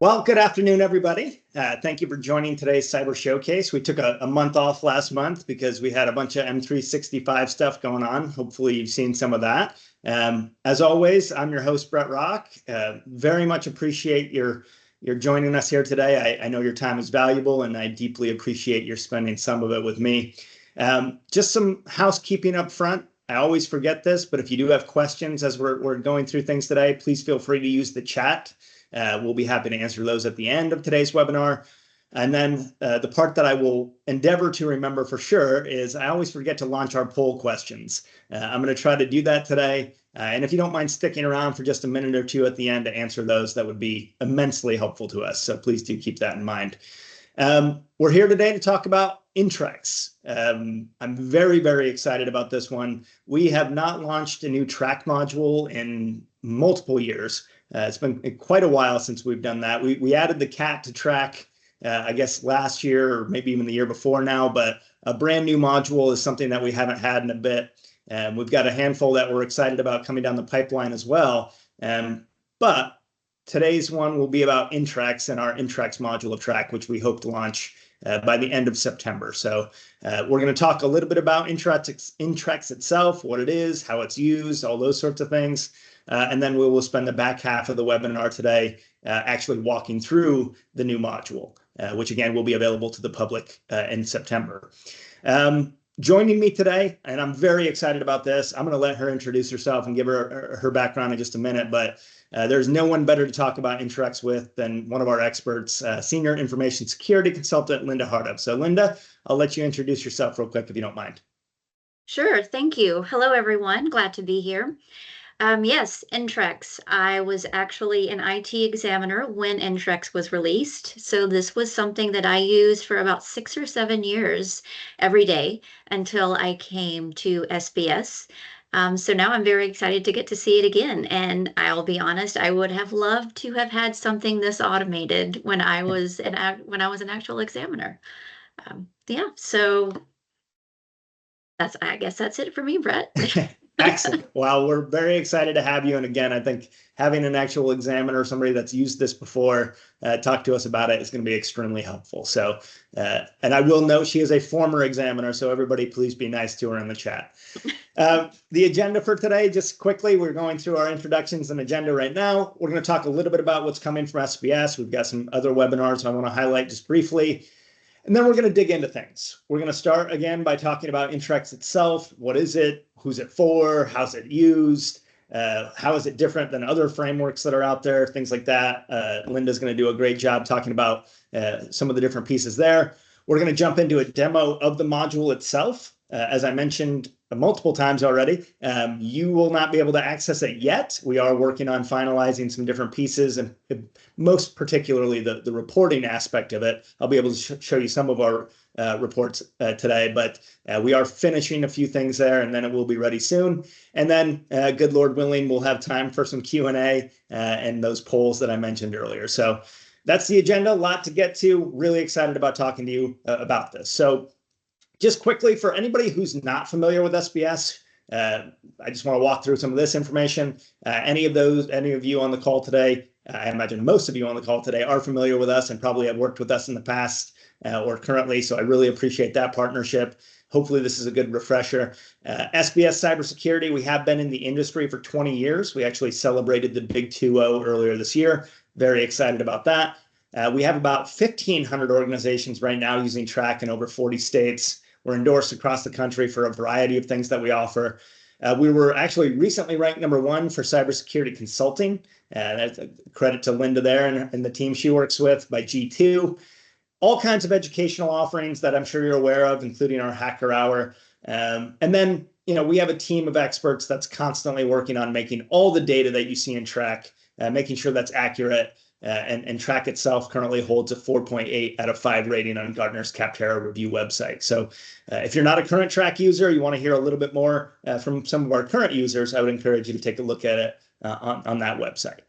Well, good afternoon, everybody. Thank you for joining today's Cyber Showcase. We took a month off last month because we had a bunch of M365 stuff going on. Hopefully you've seen some of that. As always, I'm your host, Brett Rock. Very much appreciate your joining us here today. I know your time is valuable, and I deeply appreciate your spending some of it with me. Just some housekeeping up front. I always forget this, but if you do have questions as we're going through things today, please feel free to use the chat. We'll be happy to answer those at the end of today's webinar. And then the part that I will endeavor to remember for sure is I always forget to launch our poll questions. I'm going to try to do that today. And if you don't mind sticking around for just a minute or two at the end to answer those, that would be immensely helpful to us. So please do keep that in mind. We're here today to talk about InTREx. I'm very, very excited about this one. We have not launched a new TRAC module in multiple years. It's been quite a while since we've done that. We added the cat to TRAC, I guess last year or maybe even the year before now, but a brand new module is something that we haven't had in a bit. We've got a handful that we're excited about coming down the pipeline as well. But today's one will be about InTREx and our InTREx module of TRAC, which we hope to launch by the end of September. So we're going to talk a little bit about InTREx itself, what it is, how it's used, all those sorts of things. And then we will spend the back half of the webinar today actually walking through the new module, which again will be available to the public in September. Joining me today, and I'm very excited about this, I'm going to let her introduce herself and give her background in just a minute, but there's no one better to talk about InTREx with than one of our experts, Senior Information Security Consultant, Linda Hardup. So Linda, I'll let you introduce yourself real quick if you don't mind. Sure, thank you. Hello, everyone. Glad to be here. Yes, InTREx. I was actually an IT examiner when InTREx was released. So this was something that I used for about 6 or 7 years every day until I came to SBS. So now I'm very excited to get to see it again. And I'll be honest, I would have loved to have had something this automated when I was an actual examiner. Yeah, so I guess that's it for me, Brett. Excellent. Well, we're very excited to have you. And again, I think having an actual examiner, somebody that's used this before, talk to us about it is going to be extremely helpful. So, and I will note she is a former examiner, so everybody please be nice to her in the chat. The agenda for today, just quickly, we're going through our introductions and agenda right now. We're going to talk a little bit about what's coming from SBS. We've got some other webinars I want to highlight just briefly. And then we're going to dig into things. We're going to start again by talking about InTREx itself. What is it? Who's it for? How's it used? How is it different than other frameworks that are out there? Things like that. Linda's going to do a great job talking about some of the different pieces there. We're going to jump into a demo of the module itself. As I mentioned multiple times already, you will not be able to access it yet. We are working on finalizing some different pieces, and most particularly the reporting aspect of it. I'll be able to show you some of our reports today, but we are finishing a few things there, and then it will be ready soon. And then, good Lord willing, we'll have time for some Q&A and those polls that I mentioned earlier. So that's the agenda, a lot to get to. Really excited about talking to you about this. So just quickly, for anybody who's not familiar with SBS, I just want to walk through some of this information. Any of you on the call today, I imagine most of you on the call today are familiar with us and probably have worked with us in the past or currently. So I really appreciate that partnership. Hopefully this is a good refresher. SBS Cybersecurity, we have been in the industry for 20 years. We actually celebrated the big 2-0 earlier this year. Very excited about that. We have about 1,500 organizations right now using TRAC in over 40 states. We're endorsed across the country for a variety of things that we offer. We were actually recently ranked #1 for cybersecurity consulting. That's a credit to Linda there and the team she works with by G2. All kinds of educational offerings that I'm sure you're aware of, including our Hacker Hour. And then, we have a team of experts that's constantly working on making all the data that you see in TRAC, making sure that's accurate. And TRAC itself currently holds a 4.8 out of 5 rating on Gartner's Capterra review website. So if you're not a current TRAC user, you want to hear a little bit more from some of our current users, I would encourage you to take a look at it on that website.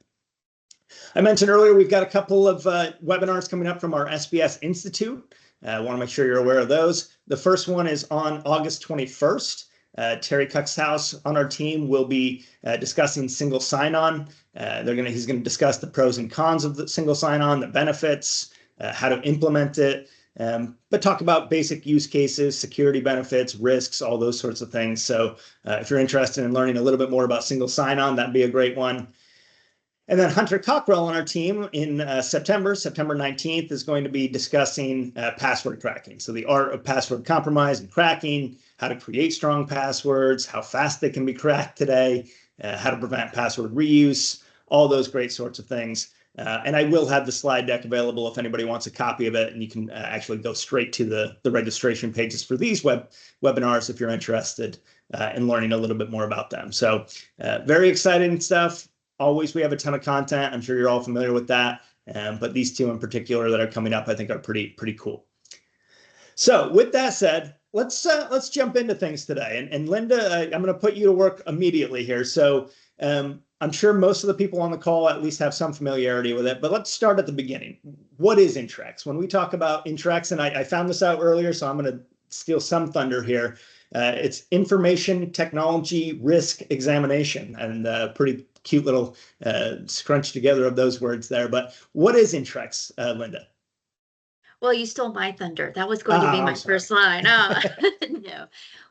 I mentioned earlier, we've got a couple of webinars coming up from our SBS Institute. I want to make sure you're aware of those. The first one is on August 21st. Terry Cuxhouse on our team will be discussing single sign-on. He's going to discuss the pros and cons of the single sign-on, the benefits, how to implement it, but talk about basic use cases, security benefits, risks, all those sorts of things. So if you're interested in learning a little bit more about single sign-on, that'd be a great one. And then Hunter Cockrell on our team in September 19th, is going to be discussing password cracking. So the art of password compromise and cracking, how to create strong passwords, how fast they can be cracked today, how to prevent password reuse, all those great sorts of things. And I will have the slide deck available if anybody wants a copy of it, and you can actually go straight to the registration pages for these webinars if you're interested in learning a little bit more about them. So very exciting stuff. Always, we have a ton of content. I'm sure you're all familiar with that. But these two in particular that are coming up, I think are pretty cool. So with that said, let's jump into things today. And Linda, I'm going to put you to work immediately here. So I'm sure most of the people on the call at least have some familiarity with it, but let's start at the beginning. What is InTREx? When we talk about InTREx, and I found this out earlier, so I'm going to steal some thunder here. It's Information Technology Risk Examination, and pretty cute little scrunch together of those words there. But what is InTREx, Linda? Well, you stole my thunder. That was going to be my first line. No.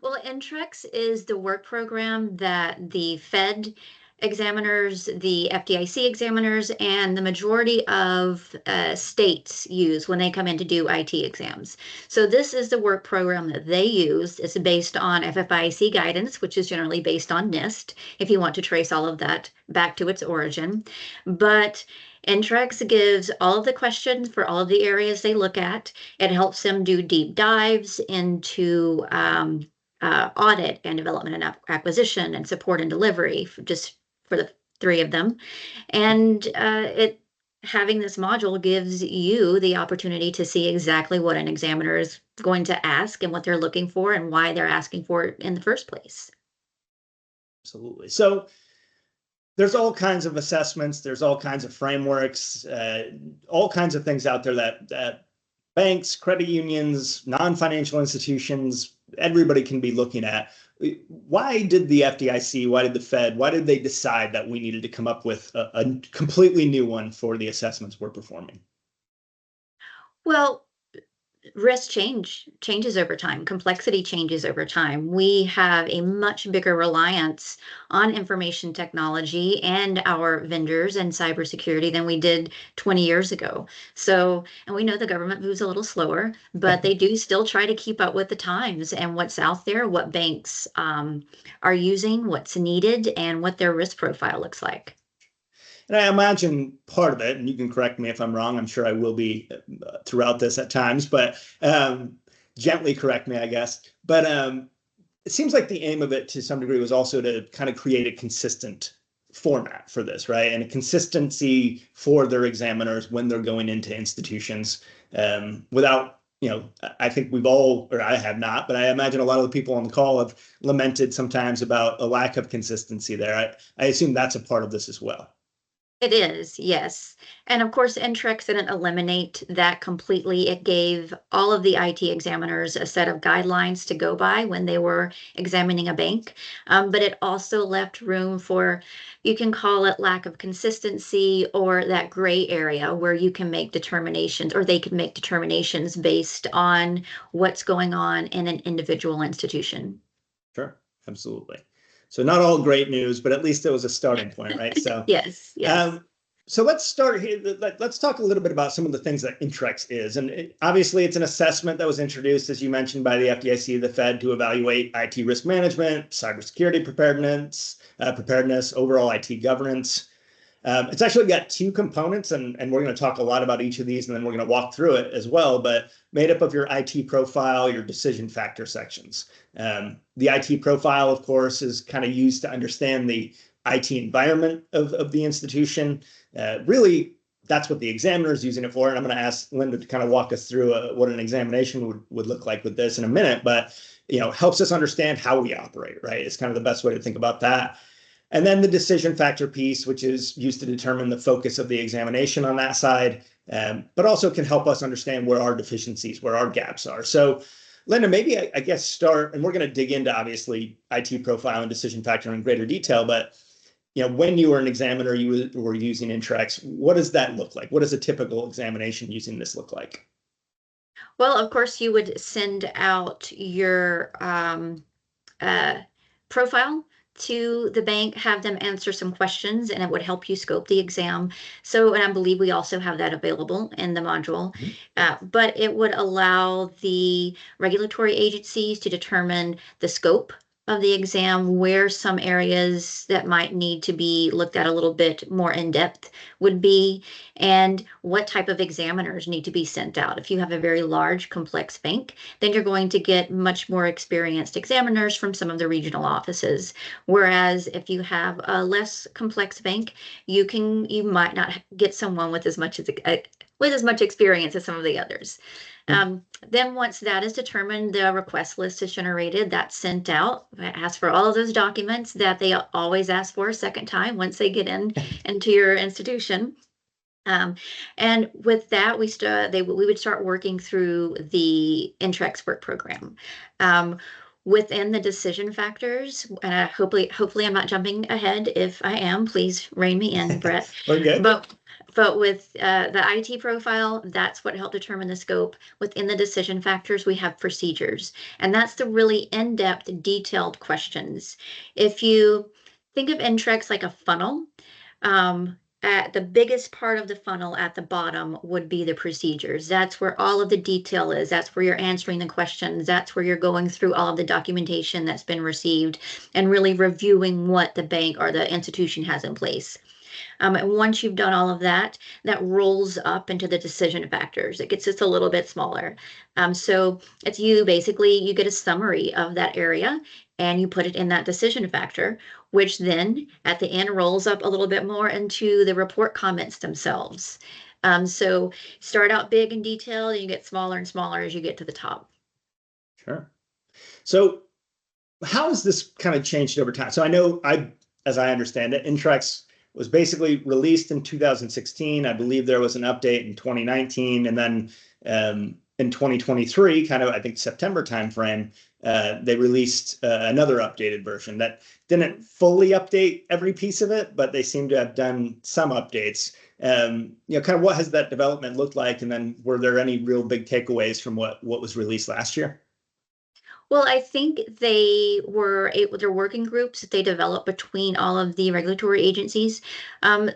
Well, InTREx is the work program that the Fed examiners, the FDIC examiners, and the majority of states use when they come in to do IT exams. So this is the work program that they use. It's based on FDIC guidance, which is generally based on NIST, if you want to trace all of that back to its origin. But InTREx gives all of the questions for all of the areas they look at. It helps them do deep dives into audit and development and acquisition and support and delivery, just for the three of them. And having this module gives you the opportunity to see exactly what an examiner is going to ask and what they're looking for and why they're asking for it in the first place. Absolutely. So there's all kinds of assessments, there's all kinds of frameworks, all kinds of things out there that banks, credit unions, non-financial institutions, everybody can be looking at. Why did the FDIC, why did the Fed, why did they decide that we needed to come up with a completely new one for the assessments we're performing? Well, risk changes over time. Complexity changes over time. We have a much bigger reliance on information technology and our vendors and cybersecurity than we did 20 years ago. So, and we know the government moves a little slower, but they do still try to keep up with the times and what's out there, what banks are using, what's needed, and what their risk profile looks like. And I imagine part of it, and you can correct me if I'm wrong, I'm sure I will be throughout this at times, but gently correct me, I guess. But it seems like the aim of it to some degree was also to kind of create a consistent format for this, right? And a consistency for their examiners when they're going into institutions without, I think we've all, or I have not, but I imagine a lot of the people on the call have lamented sometimes about a lack of consistency there. I assume that's a part of this as well. It is, yes. And of course, InTREx didn't eliminate that completely. It gave all of the IT examiners a set of guidelines to go by when they were examining a bank. But it also left room for, you can call it lack of consistency or that gray area where you can make determinations, or they can make determinations based on what's going on in an individual institution. Sure, absolutely. So not all great news, but at least it was a starting point, right? So yes. So let's start here. Let's talk a little bit about some of the things that InTREx is. And obviously, it's an assessment that was introduced, as you mentioned, by the FDIC, the Fed, to evaluate IT risk management, cybersecurity preparedness, overall IT governance. It's actually got two components, and we're going to talk a lot about each of these, and then we're going to walk through it as well, but made up of your IT profile, your decision factor sections. The IT profile, of course, is kind of used to understand the IT environment of the institution. Really, that's what the examiner is using it for, and I'm going to ask Linda to kind of walk us through what an examination would look like with this in a minute, but helps us understand how we operate, right? It's kind of the best way to think about that. And then the decision factor piece, which is used to determine the focus of the examination on that side, but also can help us understand where our deficiencies, where our gaps are. So Linda, maybe I guess start, and we're going to dig into obviously IT profile and decision factor in greater detail, but when you were an examiner, you were using InTREx. What does that look like? What does a typical examination using this look like? Well, of course, you would send out your uh, profile to the bank, have them answer some questions, and it would help you scope the exam. So, and I believe we also have that available in the module, but it would allow the regulatory agencies to determine the scope of the exam, where some areas that might need to be looked at a little bit more in depth would be, and what type of examiners need to be sent out. If you have a very large, complex bank, then you're going to get much more experienced examiners from some of the regional offices. Whereas if you have a less complex bank, you might not get someone with as much experience as some of the others. Then once that is determined, the request list is generated, that's sent out. It asks for all of those documents that they always ask for a second time once they get into your institution. And with that, we would start working through the InTREx work program. Within the decision factors, and hopefully I'm not jumping ahead. If I am, please rein me in, Brett. We're good. But with the IT profile, that's what helped determine the scope. Within the decision factors, we have procedures, and that's the really in-depth, detailed questions. If you think of InTREx like a funnel, at the biggest part of the funnel at the bottom would be the procedures. That's where all of the detail is. That's where you're answering the questions. That's where you're going through all of the documentation that's been received and really reviewing what the bank or the institution has in place. And once you've done all of that, that rolls up into the decision factors. It gets just a little bit smaller. So it's you get a summary of that area and you put it in that decision factor, which then at the end rolls up a little bit more into the report comments themselves. So start out big and detailed, and you get smaller and smaller as you get to the top. Sure. So how has this kind of changed over time? So I know, as I understand it, InTREx was basically released in 2016. I believe there was an update in 2019, and then in 2023, kind of I think September timeframe, they released another updated version that didn't fully update every piece of it, but they seem to have done some updates. Kind of what has that development looked like, and then were there any real big takeaways from what was released last year? Well, I think they're working groups that they developed between all of the regulatory agencies.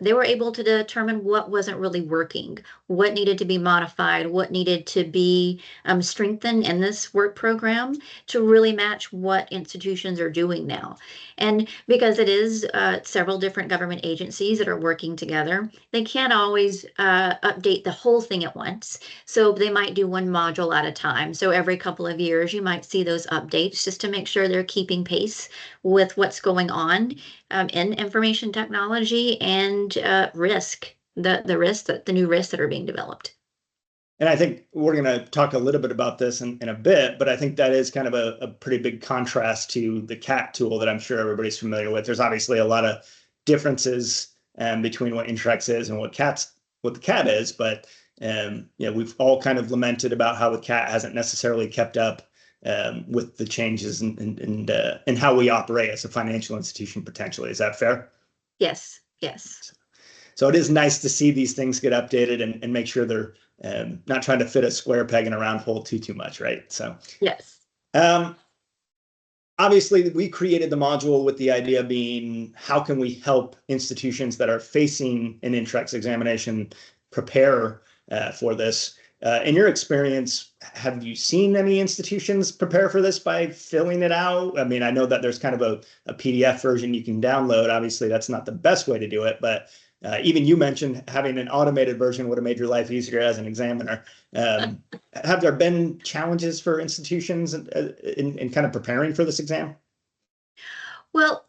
They were able to determine what wasn't really working, what needed to be modified, what needed to be strengthened in this work program to really match what institutions are doing now. And because it is several different government agencies that are working together, they can't always update the whole thing at once. So they might do one module at a time. So every couple of years, you might see those updates just to make sure they're keeping pace with what's going on in information technology and risk, the new risks that are being developed. And I think we're going to talk a little bit about this in a bit, but I think that is kind of a pretty big contrast to the CAT tool that I'm sure everybody's familiar with. There's obviously a lot of differences between what InTREx is and what the CAT is, but we've all kind of lamented about how the CAT hasn't necessarily kept up with the changes and how we operate as a financial institution potentially. Is that fair? Yes. So it is nice to see these things get updated and make sure they're not trying to fit a square peg in a round hole too much, right? So yes. Obviously, we created the module with the idea being, how can we help institutions that are facing an InTREx examination prepare for this? In your experience, have you seen any institutions prepare for this by filling it out? I mean, I know that there's kind of a PDF version you can download. Obviously, that's not the best way to do it, but even you mentioned having an automated version would have made your life easier as an examiner. Have there been challenges for institutions in kind of preparing for this exam? Well,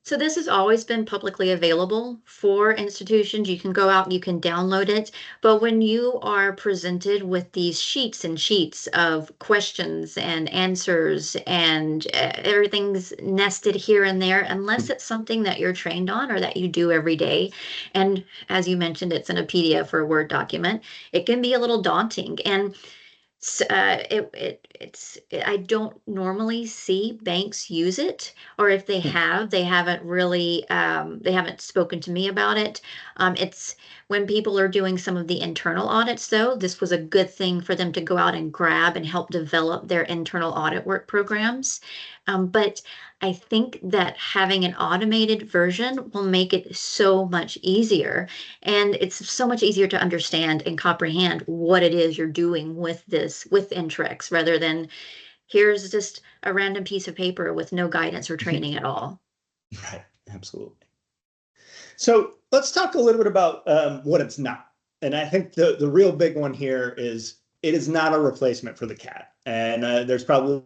so this has always been publicly available for institutions. You can go out and you can download it. But when you are presented with these sheets and sheets of questions and answers and everything's nested here and there, unless it's something that you're trained on or that you do every day, and as you mentioned, it's in a PDF or a Word document, it can be a little daunting. And I don't normally see banks use it, or if they have, they haven't really, they haven't spoken to me about it. It's when people are doing some of the internal audits, though, this was a good thing for them to go out and grab and help develop their internal audit work programs. But I think that having an automated version will make it so much easier. And it's so much easier to understand and comprehend what it is you're doing with this, with InTREx, rather than here's just a random piece of paper with no guidance or training at all. Right, absolutely. So let's talk a little bit about what it's not. And I think the real big one here is it is not a replacement for the cat. And there's probably,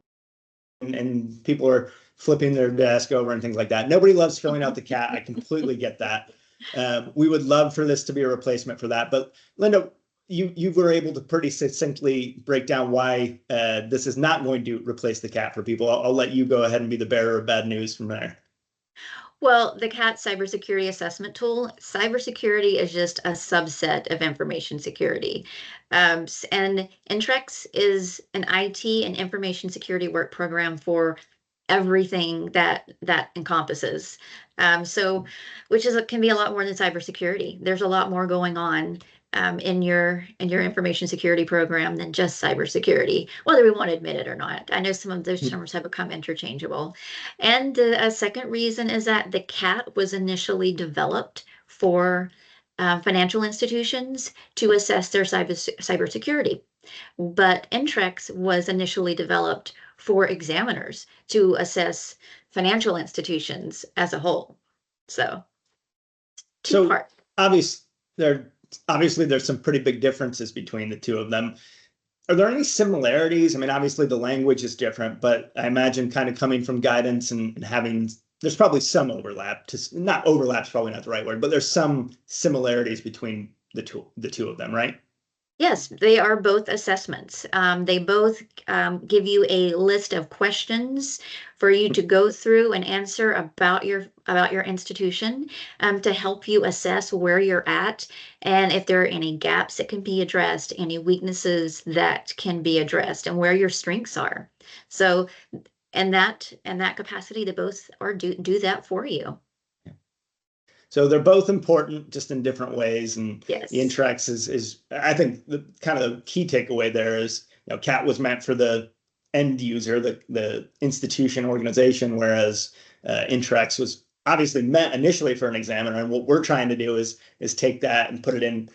and people are flipping their desk over and things like that. Nobody loves filling out the cat. I completely get that. We would love for this to be a replacement for that. But Linda, you were able to pretty succinctly break down why this is not going to replace the cat for people. I'll let you go ahead and be the bearer of bad news from there. Well, the CAT cybersecurity assessment tool, cybersecurity is just a subset of information security. And InTREx is an IT and information security work program for everything that encompasses. So, which is can be a lot more than cybersecurity. There's a lot more going on in your information security program than just cybersecurity, whether we want to admit it or not. I know some of those terms have become interchangeable. And a second reason is that the CAT was initially developed for financial institutions to assess their cybersecurity. But InTREx was initially developed for examiners to assess financial institutions as a whole. So, two-part. Obviously, there's some pretty big differences between the two of them. Are there any similarities? I mean, obviously the language is different, but I imagine kind of coming from guidance and having, there's probably some overlap. Not overlap's probably not the right word, but there's some similarities between the two of them, right? Yes, they are both assessments. They both give you a list of questions for you to go through and answer about your institution to help you assess where you're at and if there are any gaps that can be addressed, any weaknesses that can be addressed, and where your strengths are. So, and that capacity, they both are do that for you. So they're both important, just in different ways. And Yes. the InTREx is I think the kind of key takeaway there is, CAT was meant for the end user, the institution organization, whereas InTREx was obviously meant initially for an examiner. And what we're trying to do is take that and put it in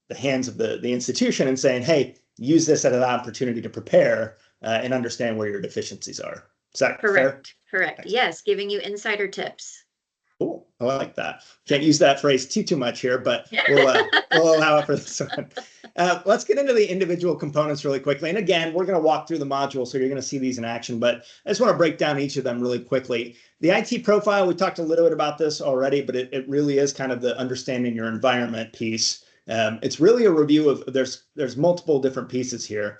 the hands of the institution and saying, hey, use this as an opportunity to prepare and understand where your deficiencies are. Is that Correct? fair? Correct. Yes, giving you insider tips. Cool. I like that. Can't use that phrase too much here, but we'll allow it for this one. Let's get into the individual components really quickly. And again, we're going to walk through the module, so you're going to see these in action, but I just want to break down each of them really quickly. The IT profile, we talked a little bit about this already, but it really is kind of the understanding your environment piece. It's really a review of, there's multiple different pieces here.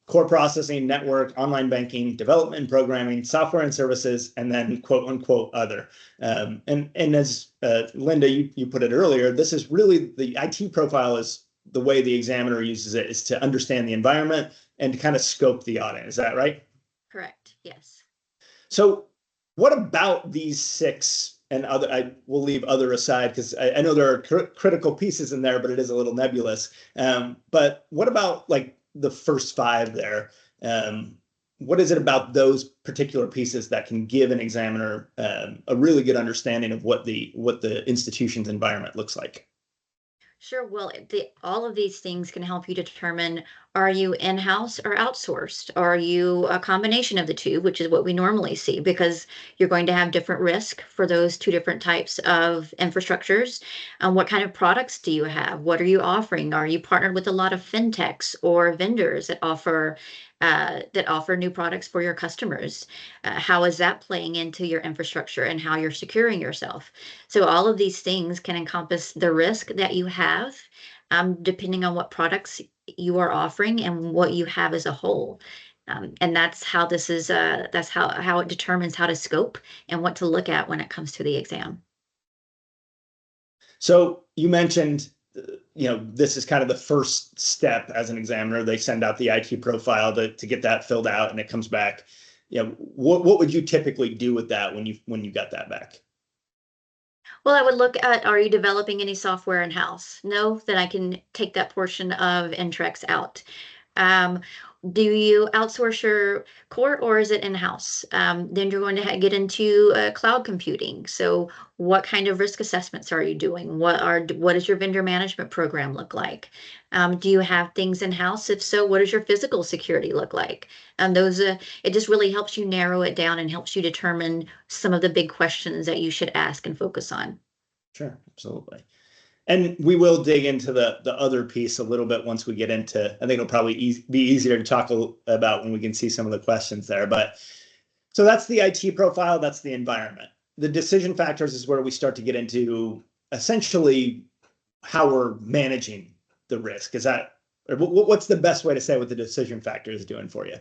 Core processing, network, online banking, development and programming, software and services, and then quote unquote other. And as Linda, you put it earlier, this is really the IT profile is the way the examiner uses it is to understand the environment and to kind of scope the audit. Is that right? Correct. Yes. So what about these six and other, I will leave other aside because I know there are critical pieces in there, but it is a little nebulous. But what about like the first five there? What is it about those particular pieces that can give an examiner a really good understanding of what the institution's environment looks like? Sure. Well, all of these things can help you determine, are you in-house or outsourced? Are you a combination of the two, which is what we normally see, because you're going to have different risk for those two different types of infrastructures. What kind of products do you have? What are you offering? Are you partnered with a lot of fintechs or vendors that offer new products for your customers? How is that playing into your infrastructure and how you're securing yourself? So all of these things can encompass the risk that you have, depending on what products you are offering and what you have as a whole. And that's how this is, that's how it determines how to scope and what to look at when it comes to the exam. So you mentioned this is kind of the first step as an examiner. They send out the IT profile to get that filled out, and it comes back. What would you typically do with that when you got that back? Well, I would look at, are you developing any software in-house? No, then I can take that portion of InTREx out. Um, do you outsource your core or is it in-house? Then you're going to get into cloud computing. So what kind of risk assessments are you doing? What does your vendor management program look like? Do you have things in-house? If so, what does your physical security look like? It just really helps you narrow it down and helps you determine some of the big questions that you should ask and focus on. Sure, absolutely. And we will dig into the other piece a little bit once we get into, I think it'll probably be easier to talk about when we can see some of the questions there. But so that's the IT profile, that's the environment. The decision factors is where we start to get into essentially how we're managing the risk. What's the best way to say what the decision factor is doing for you?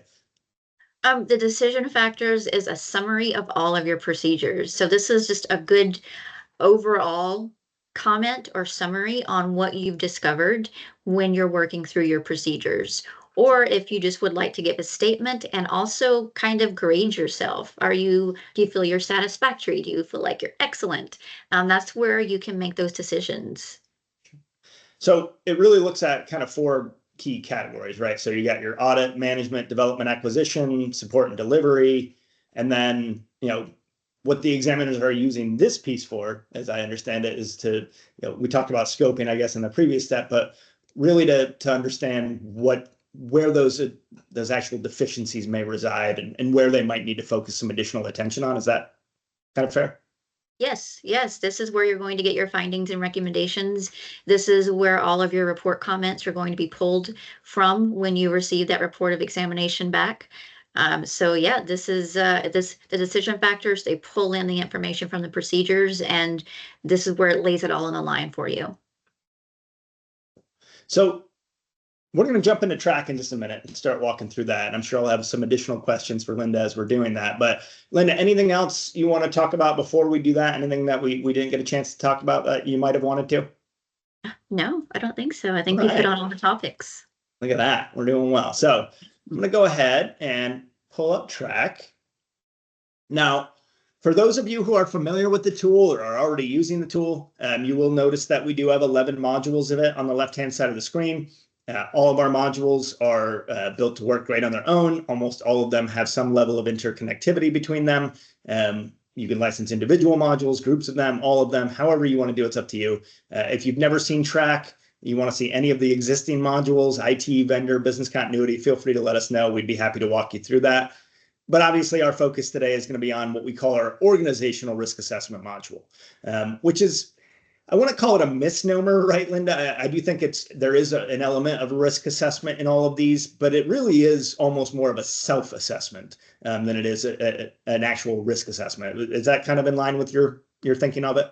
The decision factors is a summary of all of your procedures. So this is just a good overall comment or summary on what you've discovered when you're working through your procedures. Or if you just would like to give a statement and also kind of grade yourself. Do you feel you're satisfactory? Do you feel like you're excellent? That's where you can make those decisions. So it really looks at kind of 4 key categories, right? So you got your audit, management, development, acquisition, support and delivery, and then, what the examiners are using this piece for, as I understand it, is to, we talked about scoping, I guess, in the previous step, but really to understand where those actual deficiencies may reside and where they might need to focus some additional attention on. Is that kind of fair? Yes, this is where you're going to get your findings and recommendations. This is where all of your report comments are going to be pulled from when you receive that report of examination back. So yeah, this is the decision factors. They pull in the information from the procedures, and this is where it lays it all in a line for you. So we're going to jump into TRAC in just a minute and start walking through that. And I'm sure I'll have some additional questions for Linda as we're doing that. But Linda, anything else you want to talk about before we do that? Anything that we didn't get a chance to talk about that you might have wanted to? No, I don't think so. I think we hit on all the topics. Look at that. We're doing well. So I'm going to go ahead and pull up TRAC. Now, for those of you who are familiar with the tool or are already using the tool, you will notice that we do have 11 modules of it on the left-hand side of the screen. All of our modules are built to work great on their own. Almost all of them have some level of interconnectivity between them. You can license individual modules, groups of them, all of them, however you want to do it's up to you. If you've never seen TRAC, you want to see any of the existing modules, IT, vendor, business continuity, feel free to let us know. We'd be happy to walk you through that. But obviously our focus today is going to be on what we call our organizational risk assessment module, which is, I want to call it a misnomer, right, Linda? I do think there is an element of risk assessment in all of these, but it really is almost more of a self-assessment than it is an actual risk assessment. Is that kind of in line with your thinking of it?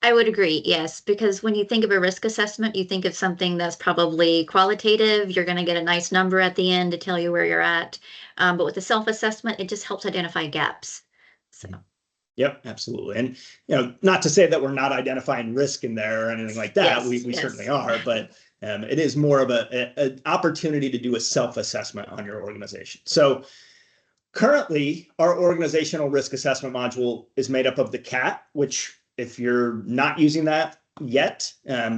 I would agree, yes, because when you think of a risk assessment, you think of something that's probably qualitative. You're going to get a nice number at the end to tell you where you're at. But with the self-assessment, it just helps identify gaps. So. Yep, absolutely. And, not to say that we're not identifying risk in there or anything like that. Yes, we certainly are, but it is more of an opportunity to do a self-assessment on your organization. So currently, our organizational risk assessment module is made up of the CAT, which if you're not using that yet,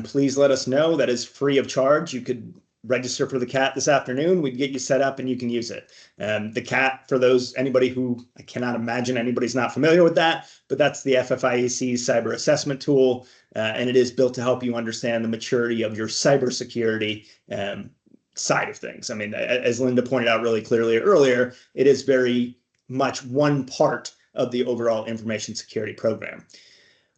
please let us know. That is free of charge. You could register for the CAT this afternoon. We'd get you set up and you can use it. The CAT, for anybody who, I cannot imagine anybody's not familiar with that, but that's the FFIEC's cyber assessment tool. And it is built to help you understand the maturity of your cybersecurity side of things. I mean, as Linda pointed out really clearly earlier, it is very much one part of the overall information security program.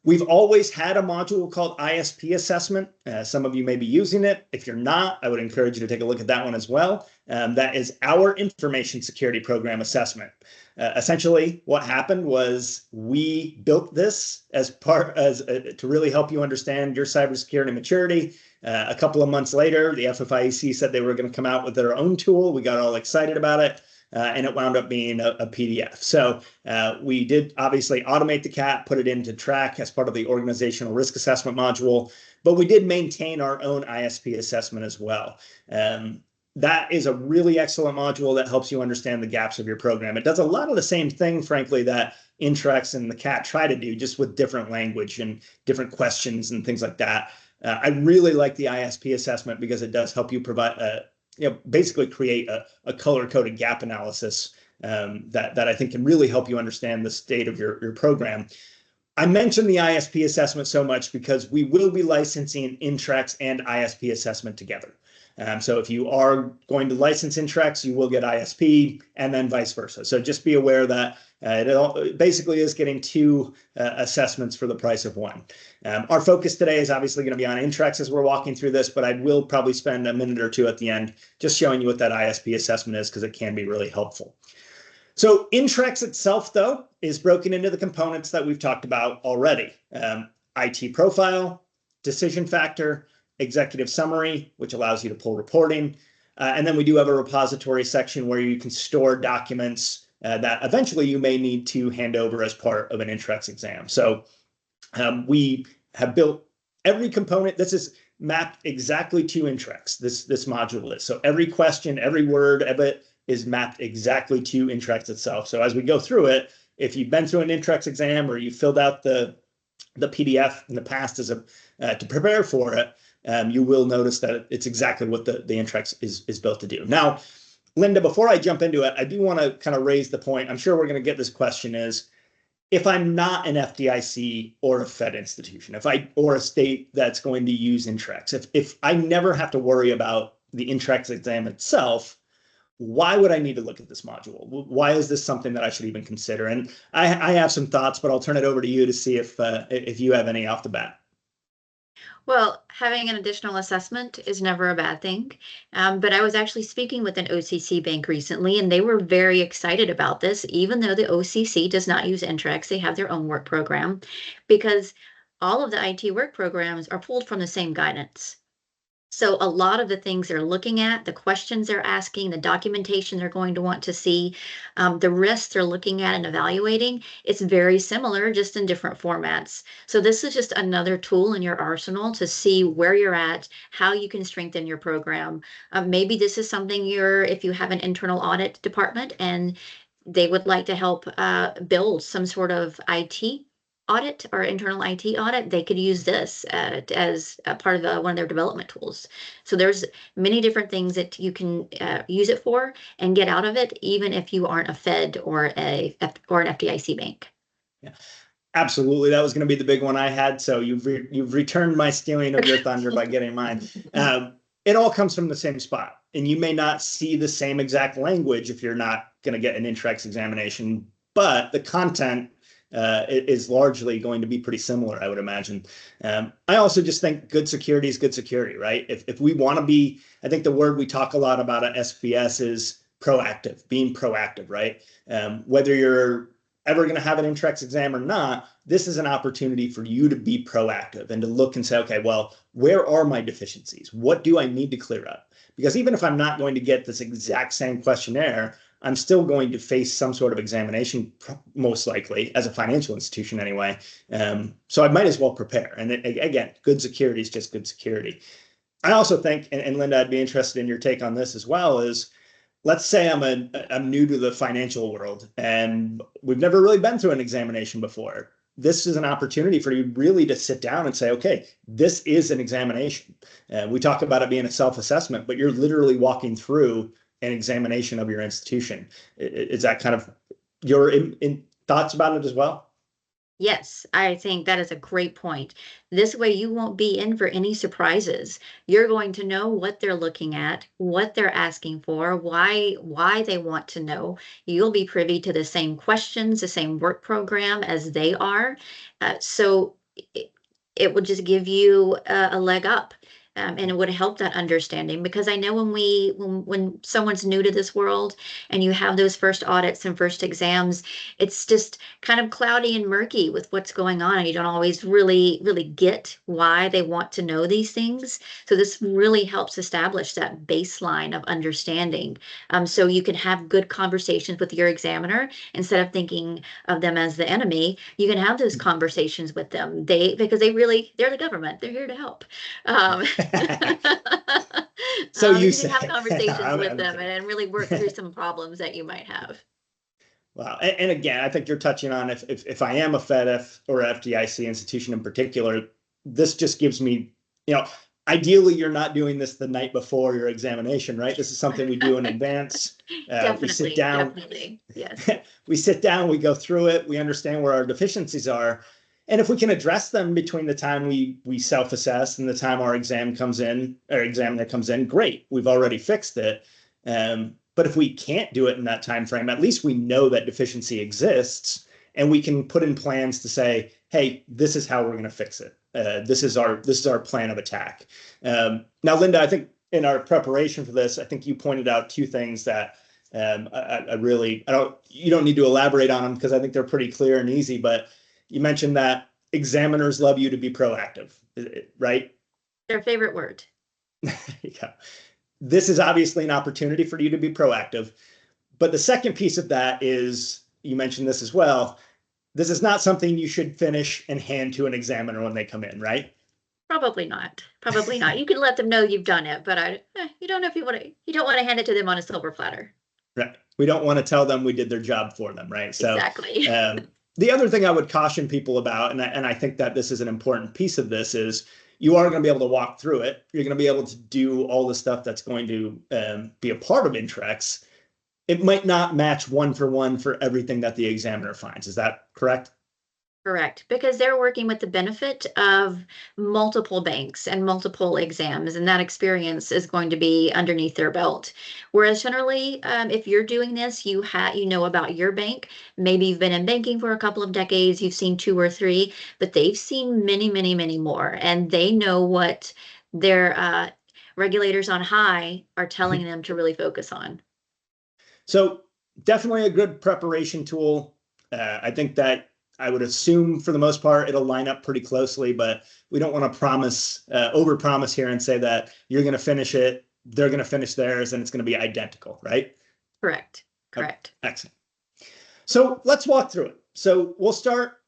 We've always had a module called ISP assessment. Some of you may be using it. If you're not, I would encourage you to take a look at that one as well. That is our information security program assessment. Essentially, what happened was we built this to really help you understand your cybersecurity maturity. A couple of months later, the FFIEC said they were going to come out with their own tool. We got all excited about it. and it wound up being a PDF. So we did obviously automate the CAT, put it into TRAC as part of the organizational risk assessment module, but we did maintain our own ISP assessment as well. That is a really excellent module that helps you understand the gaps of your program. It does a lot of the same thing, frankly, that InTREx and the CAT try to do, just with different language and different questions and things like that. I really like the ISP assessment because it does help you provide, basically create a color-coded gap analysis that I think can really help you understand the state of your program. I mentioned the ISP assessment so much because we will be licensing InTREx and ISP assessment together. So if you are going to license InTREx, you will get ISP and then vice versa. So just be aware that it basically is getting two assessments for the price of one. Our focus today is obviously going to be on InTREx as we're walking through this, but I will probably spend a minute or two at the end just showing you what that ISP assessment is because it can be really helpful. So InTREx itself, though, is broken into the components that we've talked about already. IT profile, decision factor, executive summary, which allows you to pull reporting. And then we do have a repository section where you can store documents that eventually you may need to hand over as part of an InTREx exam. So we have built every component. This is mapped exactly to InTREx, this module is. So every question, every word of it is mapped exactly to InTREx itself. So as we go through it, if you've been through an InTREx exam or you filled out the PDF in the past to prepare for it, you will notice that it's exactly what the InTREx is built to do. Now, Linda, before I jump into it, I do want to kind of raise the point. I'm sure we're going to get this question is, if I'm not an FDIC or a Fed institution, or a state that's going to use InTREx, if I never have to worry about the InTREx exam itself, why would I need to look at this module? Why is this something that I should even consider? And I have some thoughts, but I'll turn it over to you to see if you have any off the bat. Well, having an additional assessment is never a bad thing. But I was actually speaking with an OCC bank recently, and they were very excited about this, even though the OCC does not use InTREx. They have their own work program because all of the IT work programs are pulled from the same guidance. So a lot of the things they're looking at, the questions they're asking, the documentation they're going to want to see, the risks they're looking at and evaluating, it's very similar, just in different formats. So this is just another tool in your arsenal to see where you're at, how you can strengthen your program. Maybe this is something if you have an internal audit department and they would like to help build some sort of IT audit or internal IT audit, they could use this as a part of one of their development tools. So there's many different things that you can use it for and get out of it, even if you aren't a Fed or an FDIC bank. Yeah, absolutely. That was going to be the big one I had. So you've returned my stealing of your thunder by getting mine. It all comes from the same spot, and you may not see the same exact language if you're not going to get an InTREx examination, but the content is largely going to be pretty similar, I would imagine. I also just think good security is good security, right? If we want to be, I think the word we talk a lot about at SBS is proactive, being proactive, right? Whether you're ever going to have an InTREx exam or not, this is an opportunity for you to be proactive and to look and say, okay, well, where are my deficiencies? What do I need to clear up? Because even if I'm not going to get this exact same questionnaire, I'm still going to face some sort of examination, most likely, as a financial institution anyway. So I might as well prepare. And again, good security is just good security. I also think, and Linda, I'd be interested in your take on this as well, is let's say I'm new to the financial world and we've never really been through an examination before. This is an opportunity for you really to sit down and say, okay, this is an examination. We talk about it being a self-assessment, but you're literally walking through an examination of your institution. Is that kind of your thoughts about it as well? Yes, I think that is a great point. This way you won't be in for any surprises. You're going to know what they're looking at, what they're asking for, why they want to know. You'll be privy to the same questions, the same work program as they are. So it will just give you a leg up. and it would help that understanding, because I know when someone's new to this world and you have those first audits and first exams, it's just kind of cloudy and murky with what's going on, and you don't always really get why they want to know these things. So this really helps establish that baseline of understanding, so you can have good conversations with your examiner instead of thinking of them as the enemy. You can have those conversations with them, because they're the government, they're here to help. um, So you you can say. have conversations with I'm them kidding. and really work through some problems that you might have. Wow. And again, I think you're touching on, if I am a Fed or FDIC institution in particular, this just gives me, ideally you're not doing this the night before your examination, right? This is something we do in advance. We sit down, Definitely, yes. we sit down, we go through it, we understand where our deficiencies are. And if we can address them between the time we self-assess and the time our examiner comes in, great, we've already fixed it. But if we can't do it in that time frame, at least we know that deficiency exists, and we can put in plans to say, hey, this is how we're going to fix it. This is our plan of attack. Now, Linda, I think in our preparation for this, I think you pointed out two things that you don't need to elaborate on them because I think they're pretty clear and easy, but you mentioned that examiners love you to be proactive, right? Their favorite word. Yeah. This is obviously an opportunity for you to be proactive. But the second piece of that is, you mentioned this as well, this is not something you should finish and hand to an examiner when they come in, right? Probably not. Probably not. You can let them know you've done it, but you don't know if you don't want to hand it to them on a silver platter. Right. We don't want to tell them we did their job for them, right? So exactly. The other thing I would caution people about, and I think that this is an important piece of this, is you are going to be able to walk through it. You're going to be able to do all the stuff that's going to be a part of InTREx. It might not match one for one for everything that the examiner finds. Is that correct? Correct, because they're working with the benefit of multiple banks and multiple exams, and that experience is going to be underneath their belt. Whereas generally, if you're doing this, you know about your bank. Maybe you've been in banking for a couple of decades, you've seen 2 or 3, but they've seen many more, and they know what their regulators on high are telling them to really focus on. So definitely a good preparation tool. I think that I would assume for the most part, it'll line up pretty closely, but we don't want to overpromise here and say that you're going to finish it, they're going to finish theirs, and it's going to be identical, right? Correct. Okay. Excellent. So let's walk through it. So we'll start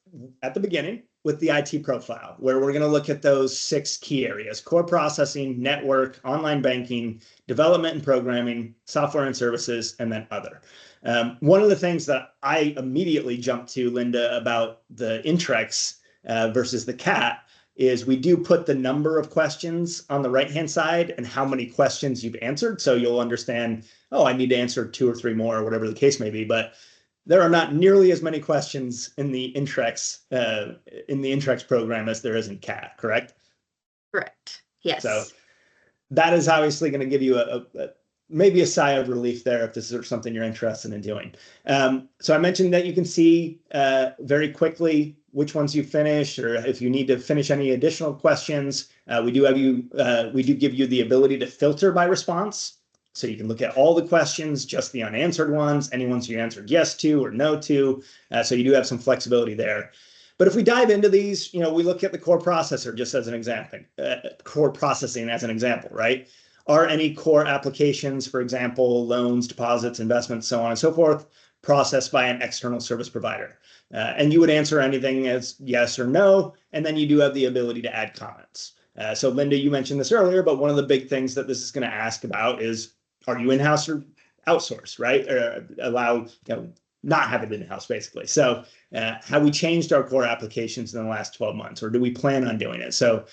at the beginning with the IT profile, where we're going to look at those 6 key areas: core processing, network, online banking, development and programming, software and services, and then other. One of the things that I immediately jumped to, Linda, about the InTREx versus the CAT is we do put the number of questions on the right-hand side and how many questions you've answered. So you'll understand, oh, I need to answer 2 or 3 more, or whatever the case may be. But there are not nearly as many questions in the InTREx program as there is in CAT, correct? Correct. Yes. So that is obviously going to give you maybe a sigh of relief there if this is something you're interested in doing. So I mentioned that you can see very quickly which ones you finished, or if you need to finish any additional questions. We do give you the ability to filter by response. So you can look at all the questions, just the unanswered ones, any ones you answered yes to or no to. So you do have some flexibility there. But if we dive into these, we look at the core processor just as an example, core processing as an example, right? Are any core applications, for example, loans, deposits, investments, so on and so forth, processed by an external service provider? And you would answer anything as yes or no, and then you do have the ability to add comments. So Linda, you mentioned this earlier, but one of the big things that this is going to ask about is, are you in-house or outsourced, right? Or allow, not have it in-house, basically. So have we changed our core applications in the last 12 months, or do we plan on doing it? So,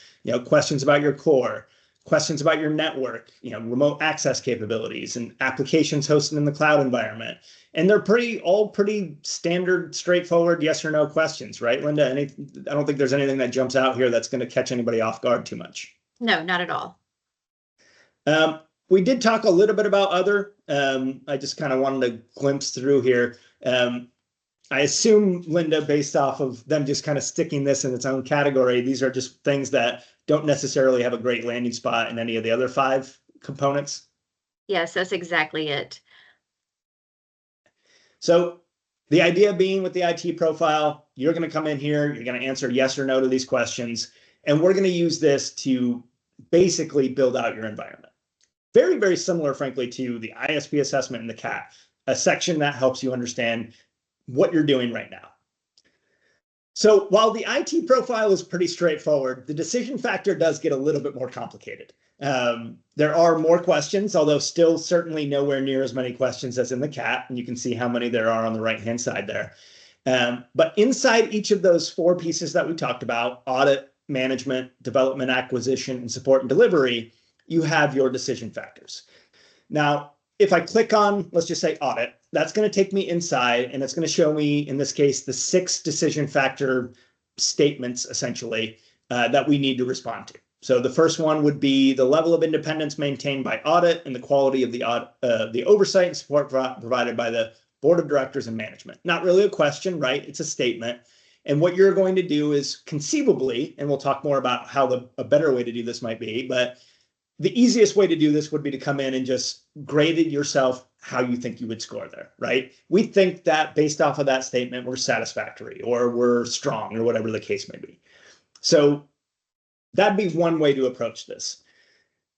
questions about your core, questions about your network, remote access capabilities, and applications hosted in the cloud environment. And they're all pretty standard, straightforward yes or no questions, right, Linda? I don't think there's anything that jumps out here that's going to catch anybody off guard too much. No, not at all. We did talk a little bit about other. I just kind of wanted to glimpse through here. I assume, Linda, based off of them just kind of sticking this in its own category, these are just things that don't necessarily have a great landing spot in any of the other 5 components. Yes, that's exactly it. So the idea being with the IT profile, you're going to come in here, you're going to answer yes or no to these questions, and we're going to use this to basically build out your environment. Very, very similar, frankly, to the ISP assessment and the CAT, a section that helps you understand what you're doing right now. So while the IT profile is pretty straightforward, the decision factor does get a little bit more complicated. There are more questions, although still certainly nowhere near as many questions as in the CAT, and you can see how many there are on the right-hand side there. But inside each of those 4 pieces that we talked about, audit, management, development, acquisition, and support and delivery, you have your decision factors. Now, if I click on, let's just say audit, that's going to take me inside, and it's going to show me, in this case, the 6 decision factor statements, essentially, that we need to respond to. So the first one would be the level of independence maintained by audit and the quality of the oversight and support provided by the board of directors and management. Not really a question, right? It's a statement. And what you're going to do is conceivably, and we'll talk more about how a better way to do this might be, but the easiest way to do this would be to come in and just grade it yourself how you think you would score there, right? We think that based off of that statement, we're satisfactory or we're strong or whatever the case may be. So that'd be one way to approach this.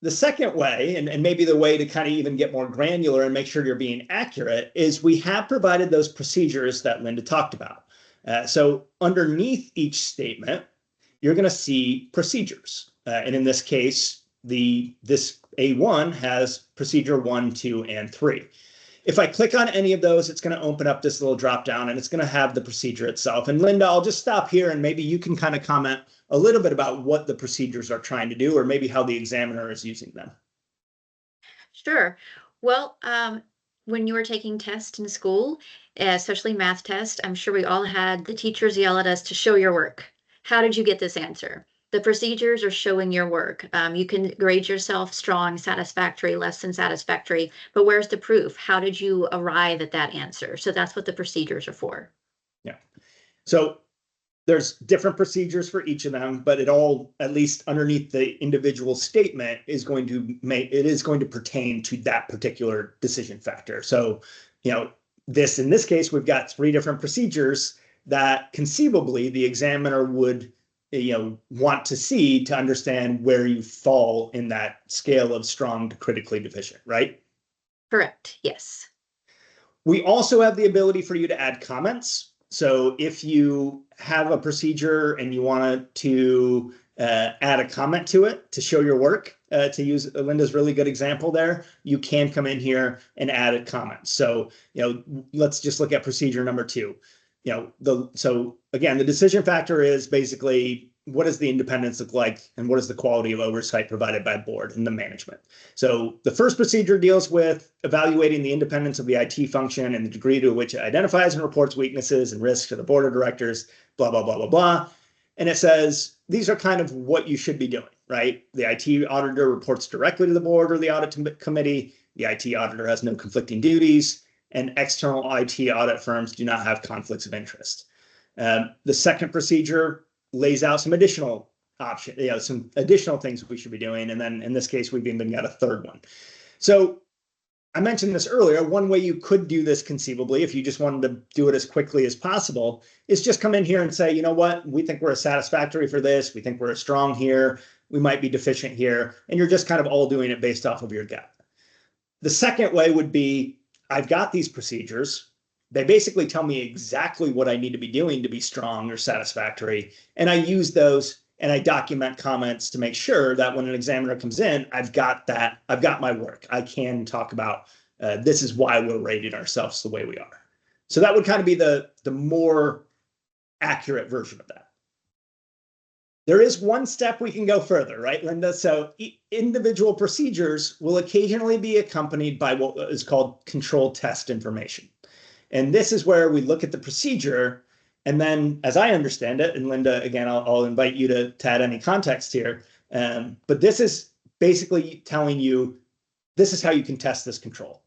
The second way, and maybe the way to kind of even get more granular and make sure you're being accurate, is we have provided those procedures that Linda talked about. So underneath each statement, you're going to see procedures. And in this case, this A1 has procedure 1, 2, and 3. If I click on any of those, it's going to open up this little drop down and it's going to have the procedure itself. And Linda, I'll just stop here and maybe you can kind of comment a little bit about what the procedures are trying to do or maybe how the examiner is using them. Sure. Well, when you were taking tests in school, especially math tests, I'm sure we all had the teachers yell at us to show your work. How did you get this answer? The procedures are showing your work. You can grade yourself strong, satisfactory, less than satisfactory, but where's the proof? How did you arrive at that answer? So that's what the procedures are for. Yeah. So there's different procedures for each of them, but it all, at least underneath the individual statement, is going to pertain to that particular decision factor. So, in this case, we've got 3 different procedures that conceivably the examiner would want to see to understand where you fall in that scale of strong to critically deficient, right? Correct. Yes. We also have the ability for you to add comments. So if you have a procedure and you want to add a comment to it to show your work, to use Linda's really good example there, you can come in here and add a comment. So, let's just look at procedure number 2. So again, the decision factor is basically what does the independence look like and what is the quality of oversight provided by board and the management. So the first procedure deals with evaluating the independence of the IT function and the degree to which it identifies and reports weaknesses and risks to the board of directors, blah, blah, blah, blah, blah. And it says, these are kind of what you should be doing, right? The IT auditor reports directly to the board or the audit committee. The IT auditor has no conflicting duties. And external IT audit firms do not have conflicts of interest. The second procedure lays out some additional options, some additional things we should be doing. And then in this case, we've even got a third one. So I mentioned this earlier. One way you could do this conceivably, if you just wanted to do it as quickly as possible, is just come in here and say, you know what, we think we're a satisfactory for this. We think we're a strong here. We might be deficient here. And you're just kind of all doing it based off of your gut. The second way would be, I've got these procedures. They basically tell me exactly what I need to be doing to be strong or satisfactory. And I use those and I document comments to make sure that when an examiner comes in, I've got my work. I can talk about this is why we're rating ourselves the way we are. So that would kind of be the more accurate version of that. There is one step we can go further, right, Linda? So individual procedures will occasionally be accompanied by what is called control test information. And this is where we look at the procedure. And then, as I understand it, and Linda, again, I'll invite you to add any context here. But this is basically telling you, this is how you can test this control,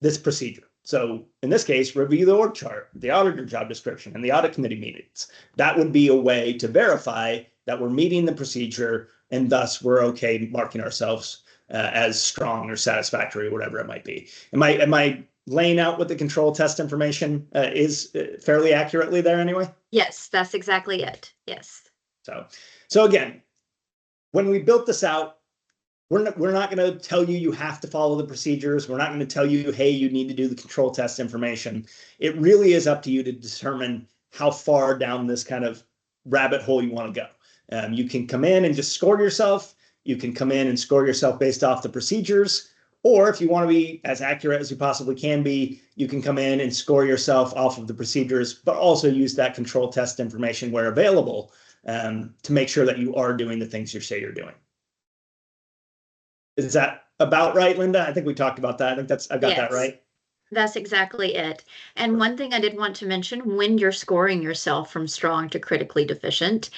this procedure. So in this case, review the org chart, the auditor job description, and the audit committee meetings. That would be a way to verify that we're meeting the procedure, and thus we're okay marking ourselves as strong or satisfactory, or whatever it might be. Am I laying out what the control test information is fairly accurately there anyway? Yes, that's exactly it. Yes. So again, when we built this out, we're not going to tell you have to follow the procedures. We're not going to tell you, hey, you need to do the control test information. It really is up to you to determine how far down this kind of rabbit hole you want to go. You can come in and just score yourself. You can come in and score yourself based off the procedures. Or if you want to be as accurate as you possibly can be, you can come in and score yourself off of the procedures, but also use that control test information where available to make sure that you are doing the things you say you're doing. Is that about right, Linda? I think we talked about that. I think I've got that right. That's exactly it. And one thing I did want to mention, when you're scoring yourself from strong to critically deficient,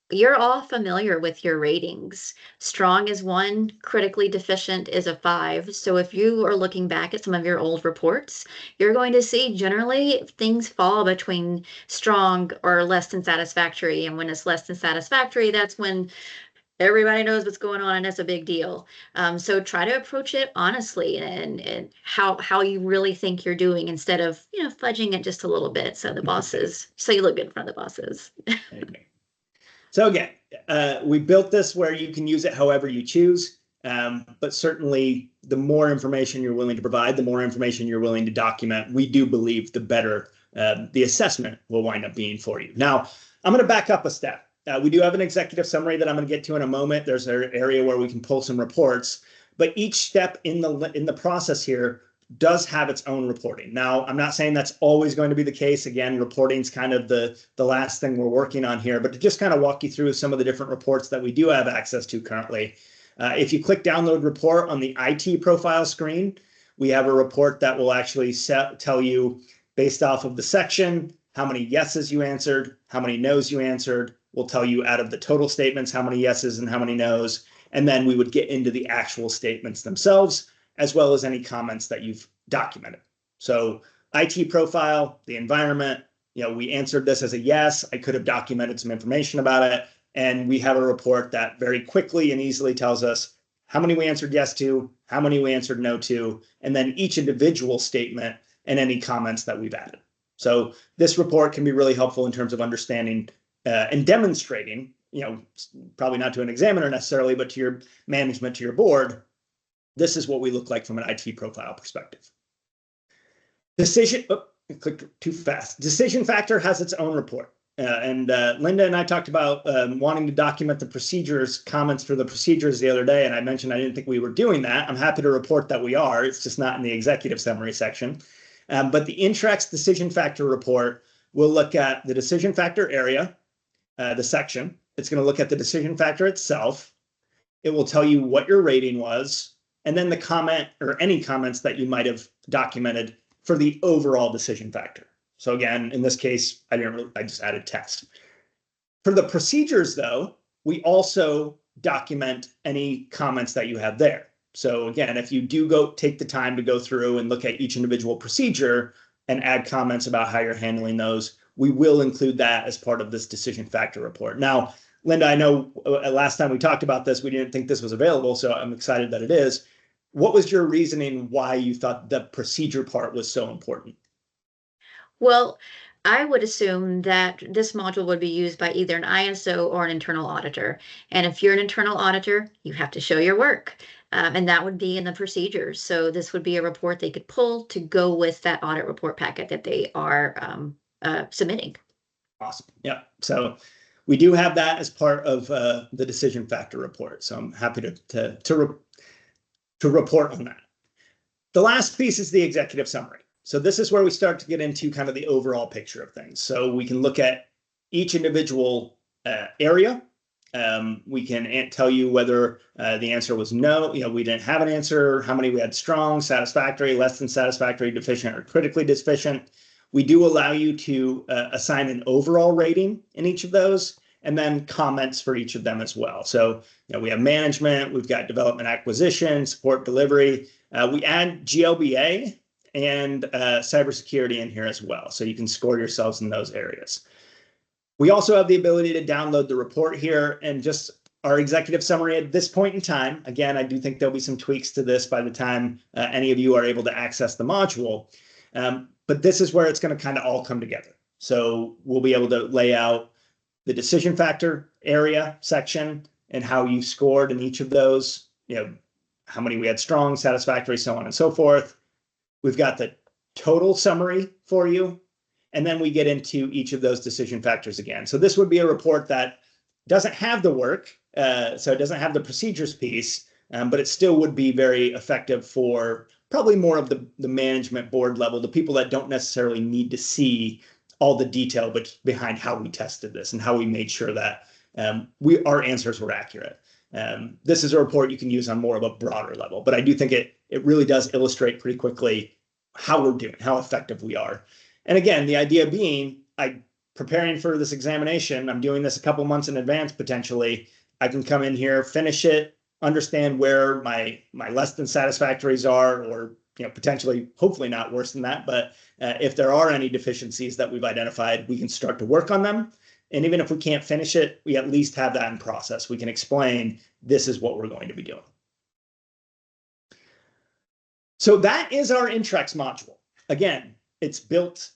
you're all familiar with your ratings. Strong is 1, critically deficient is a 5. So if you are looking back at some of your old reports, you're going to see generally things fall between strong or less than satisfactory. And when it's less than satisfactory, that's when everybody knows what's going on and it's a big deal. So try to approach it honestly and how you really think you're doing, instead of, fudging it just a little bit so you look good in front of the bosses. So again, we built this where you can use it however you choose, but certainly the more information you're willing to provide, the more information you're willing to document, we do believe the better the assessment will wind up being for you. Now, I'm going to back up a step. We do have an executive summary that I'm going to get to in a moment. There's an area where we can pull some reports, but each step in the process here does have its own reporting. Now, I'm not saying that's always going to be the case. Again, reporting is kind of the last thing we're working on here, but to just kind of walk you through some of the different reports that we do have access to currently. If you click download report on the IT profile screen, we have a report that will actually tell you, based off of the section, how many yeses you answered, how many nos you answered. We'll tell you out of the total statements how many yeses and how many nos, and then we would get into the actual statements themselves, as well as any comments that you've documented. So IT profile, the environment, we answered this as a yes. I could have documented some information about it, and we have a report that very quickly and easily tells us how many we answered yes to, how many we answered no to, and then each individual statement and any comments that we've added. So this report can be really helpful in terms of understanding and demonstrating, probably not to an examiner necessarily, but to your management, to your board, this is what we look like from an IT profile perspective. I clicked too fast. Decision factor has its own report. And Linda and I talked about wanting to document the procedures, comments for the procedures the other day, and I mentioned I didn't think we were doing that. I'm happy to report that we are. It's just not in the executive summary section. But the InTREx decision factor report will look at the decision factor area, the section. It's going to look at the decision factor itself. It will tell you what your rating was, and then the comment or any comments that you might have documented for the overall decision factor. So again, in this case, I just added text. For the procedures though, we also document any comments that you have there. So again, if you do take the time to go through and look at each individual procedure and add comments about how you're handling those, we will include that as part of this decision factor report. Now, Linda, I know last time we talked about this, we didn't think this was available, so I'm excited that it is. What was your reasoning why you thought the procedure part was so important? Well, I would assume that this module would be used by either an ISO or an internal auditor. And if you're an internal auditor, you have to show your work. And that would be in the procedures. So this would be a report they could pull to go with that audit report packet that they are submitting. Awesome. Yeah. So we do have that as part of the decision factor report. So I'm happy to report on that. The last piece is the executive summary. So this is where we start to get into kind of the overall picture of things. So we can look at each individual area. We can tell you whether the answer was no, we didn't have an answer, how many we had strong, satisfactory, less than satisfactory, deficient, or critically deficient. We do allow you to assign an overall rating in each of those, and then comments for each of them as well. So we have management, we've got development acquisition, support delivery. We add GLBA and cybersecurity in here as well. So you can score yourselves in those areas. We also have the ability to download the report here and just our executive summary at this point in time. Again, I do think there'll be some tweaks to this by the time any of you are able to access the module. But this is where it's going to kind of all come together. So we'll be able to lay out the decision factor area section and how you scored in each of those, how many we had strong, satisfactory, so on and so forth. We've got the total summary for you. And then we get into each of those decision factors again. So this would be a report that doesn't have the work, so it doesn't have the procedures piece, but it still would be very effective for probably more of the management board level, the people that don't necessarily need to see all the detail but behind how we tested this and how we made sure that our answers were accurate. This is a report you can use on more of a broader level, but I do think it really does illustrate pretty quickly how we're doing, how effective we are. And again, the idea being, preparing for this examination, I'm doing this a couple months in advance potentially. I can come in here, finish it, understand where my less than satisfactories are, or potentially, hopefully not worse than that. But if there are any deficiencies that we've identified, we can start to work on them. And even if we can't finish it, we at least have that in process. We can explain this is what we're going to be doing. So that is our InTREx module. Again, it's built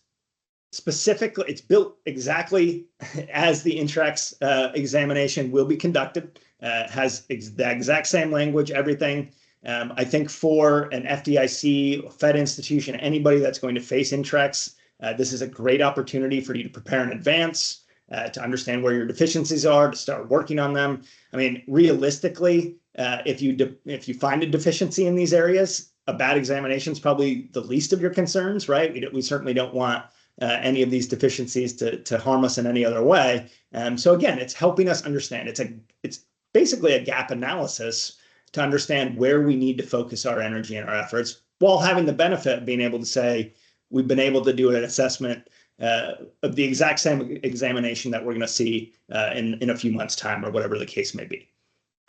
specifically, it's built exactly as the InTREx examination will be conducted. Has the exact same language, everything. I think for an FDIC, Fed institution, anybody that's going to face InTREx, this is a great opportunity for you to prepare in advance, to understand where your deficiencies are, to start working on them. I mean, realistically, if you find a deficiency in these areas, a bad examination is probably the least of your concerns, right? We certainly don't want any of these deficiencies to harm us in any other way. So again, it's helping us understand. It's basically a gap analysis to understand where we need to focus our energy and our efforts, while having the benefit of being able to say we've been able to do an assessment of the exact same examination that we're going to see in a few months' time, or whatever the case may be.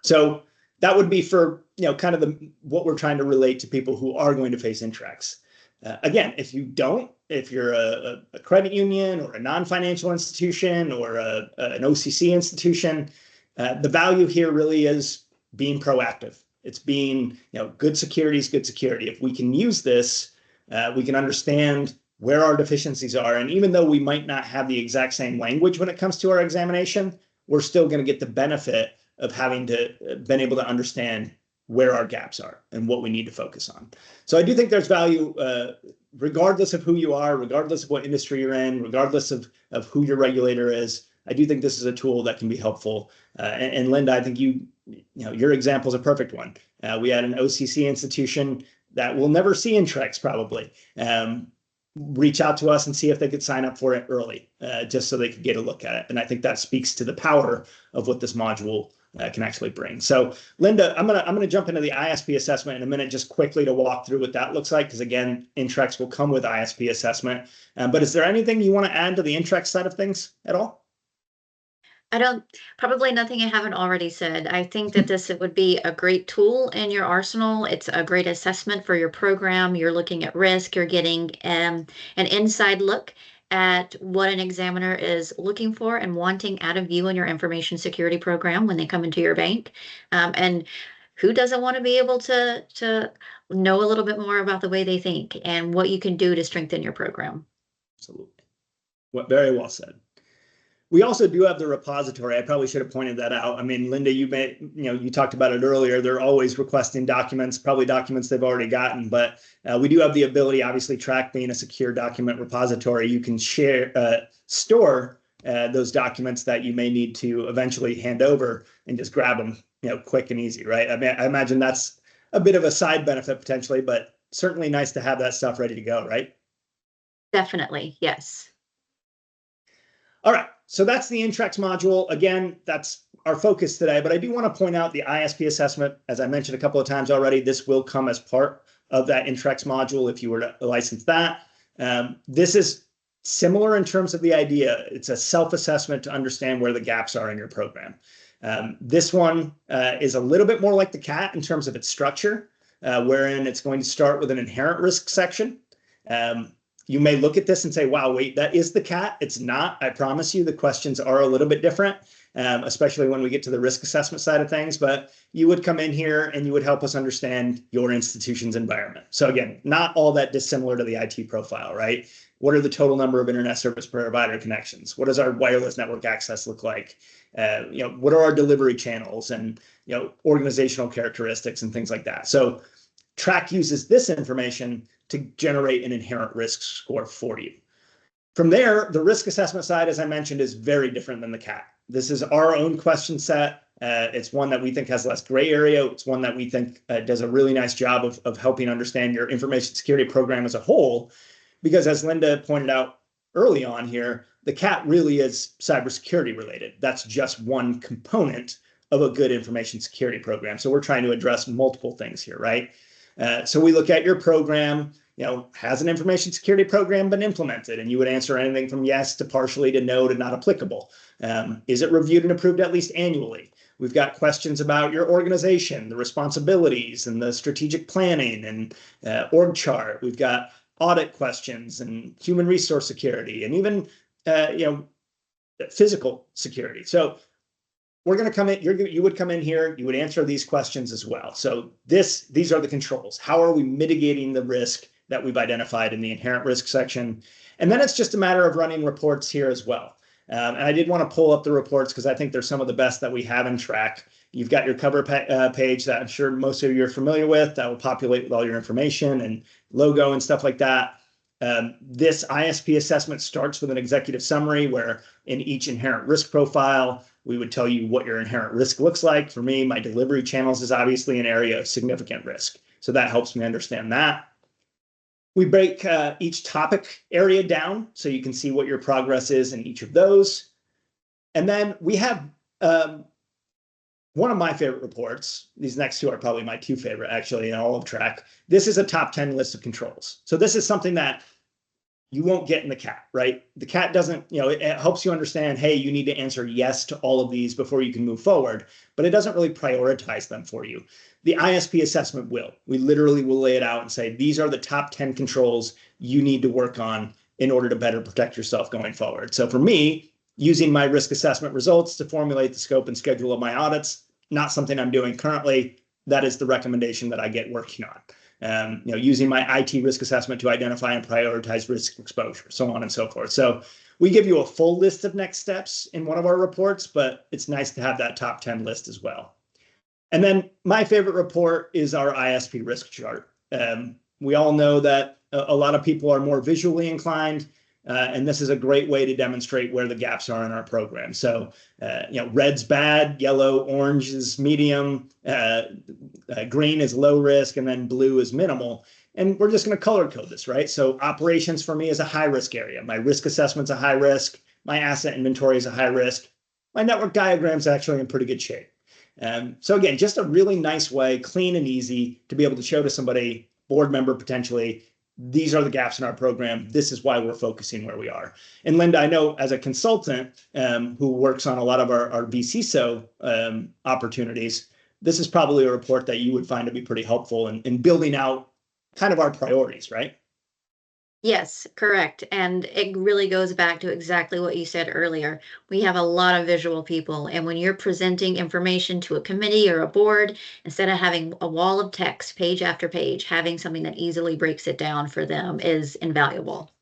So that would be for kind of what we're trying to relate to people who are going to face InTREx. Again, if you're a credit union or a non-financial institution or an OCC institution, the value here really is being proactive. It's being, good security is good security. If we can use this, we can understand where our deficiencies are. And even though we might not have the exact same language when it comes to our examination, we're still going to get the benefit of having been able to understand where our gaps are and what we need to focus on. So I do think there's value, regardless of who you are, regardless of what industry you're in, regardless of who your regulator is. I do think this is a tool that can be helpful. And Linda, I think your example is a perfect one. We had an OCC institution that will never see InTREx probably. Reach out to us and see if they could sign up for it early, just so they could get a look at it. And I think that speaks to the power of what this module can actually bring. So Linda, I'm gonna jump into the ISP assessment in a minute, just quickly to walk through what that looks like, because again, InTREx will come with ISP assessment. But is there anything you want to add to the InTREx side of things at all? Probably nothing I haven't already said. I think that this would be a great tool in your arsenal. It's a great assessment for your program. You're looking at risk. You're getting an inside look at what an examiner is looking for and wanting out of you and your information security program when they come into your bank. And who doesn't want to be able to know a little bit more about the way they think and what you can do to strengthen your program? Absolutely. Very well said. We also do have the repository. I probably should have pointed that out. I mean, Linda, you talked about it earlier. They're always requesting documents, probably documents they've already gotten, but we do have the ability, obviously, TRAC being a secure document repository, you can store those documents that you may need to eventually hand over and just grab them, quick and easy, right? I mean, I imagine that's a bit of a side benefit potentially, but certainly nice to have that stuff ready to go, right? Definitely, yes. All right, so that's the InTREx module. Again, that's our focus today, but I do want to point out the ISP assessment. As I mentioned a couple of times already, this will come as part of that InTREx module if you were to license that. This is similar in terms of the idea. It's a self-assessment to understand where the gaps are in your program. This one is a little bit more like the CAT in terms of its structure, wherein it's going to start with an inherent risk section. You may look at this and say, wow, wait, that is the CAT. It's not. I promise you the questions are a little bit different, especially when we get to the risk assessment side of things. But you would come in here and you would help us understand your institution's environment. So again, not all that dissimilar to the IT profile, right? What are the total number of internet service provider connections? What does our wireless network access look like? What are our delivery channels and organizational characteristics and things like that. So TRAC uses this information to generate an inherent risk score for you. From there, the risk assessment side, as I mentioned, is very different than the CAT. This is our own question set. It's one that we think has less gray area. It's one that we think does a really nice job of helping understand your information security program as a whole. Because as Linda pointed out early on here, the CAT really is cybersecurity related. That's just one component of a good information security program. So we're trying to address multiple things here, right? So we look at your program, has an information security program been implemented? And you would answer anything from yes to partially to no to not applicable. Is it reviewed and approved at least annually? We've got questions about your organization, the responsibilities and the strategic planning and org chart. We've got audit questions and human resource security and even, physical security. So we're going to come in, you would come in here, you would answer these questions as well. So these are the controls. How are we mitigating the risk that we've identified in the inherent risk section? And then it's just a matter of running reports here as well. And I did want to pull up the reports because I think they're some of the best that we have in TRAC. You've got your cover page that I'm sure most of you are familiar with that will populate with all your information and logo and stuff like that. This ISP assessment starts with an executive summary where in each inherent risk profile, we would tell you what your inherent risk looks like. For me, my delivery channels is obviously an area of significant risk. So that helps me understand that. We break each topic area down so you can see what your progress is in each of those. And then we have one of my favorite reports. These next two are probably my two favorite, actually, in all of TRAC. This is a top 10 list of controls. So this is something that you won't get in the CAT, right? The CAT doesn't, it helps you understand, hey, you need to answer yes to all of these before you can move forward, but it doesn't really prioritize them for you. The ISP assessment will. We literally will lay it out and say, these are the top 10 controls you need to work on in order to better protect yourself going forward. So for me, using my risk assessment results to formulate the scope and schedule of my audits, not something I'm doing currently. That is the recommendation that I get working on. Using my IT risk assessment to identify and prioritize risk exposure, so on and so forth. So we give you a full list of next steps in one of our reports, but it's nice to have that top 10 list as well. And then my favorite report is our ISP risk chart. We all know that a lot of people are more visually inclined, and this is a great way to demonstrate where the gaps are in our program. So, red's bad, yellow, orange is medium, green is low risk, and then blue is minimal. And we're just going to color code this, right? So operations for me is a high risk area. My risk assessment's a high risk. My asset inventory is a high risk. My network diagram's actually in pretty good shape. So again, just a really nice way, clean and easy to be able to show to somebody, board member potentially, these are the gaps in our program. This is why we're focusing where we are. And Linda, I know as a consultant who works on a lot of our vCISO opportunities, this is probably a report that you would find to be pretty helpful in building out kind of our priorities, right? Yes, correct. And it really goes back to exactly what you said earlier. We have a lot of visual people, and when you're presenting information to a committee or a board, instead of having a wall of text page after page, having something that easily breaks it down for them is invaluable.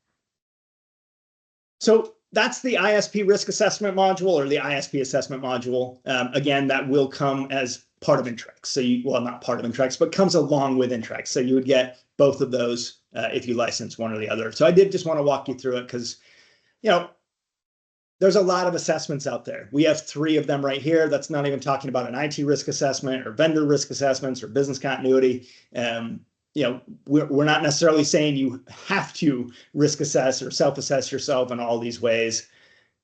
So that's the ISP risk assessment module or the ISP assessment module. Again, that will come as part of InTREx. So well, not part of InTREx, but comes along with InTREx. So you would get both of those if you license one or the other. So I did just want to walk you through it because, there's a lot of assessments out there. We have 3 of them right here. That's not even talking about an IT risk assessment or vendor risk assessments or business continuity. We're not necessarily saying you have to risk assess or self-assess yourself in all these ways,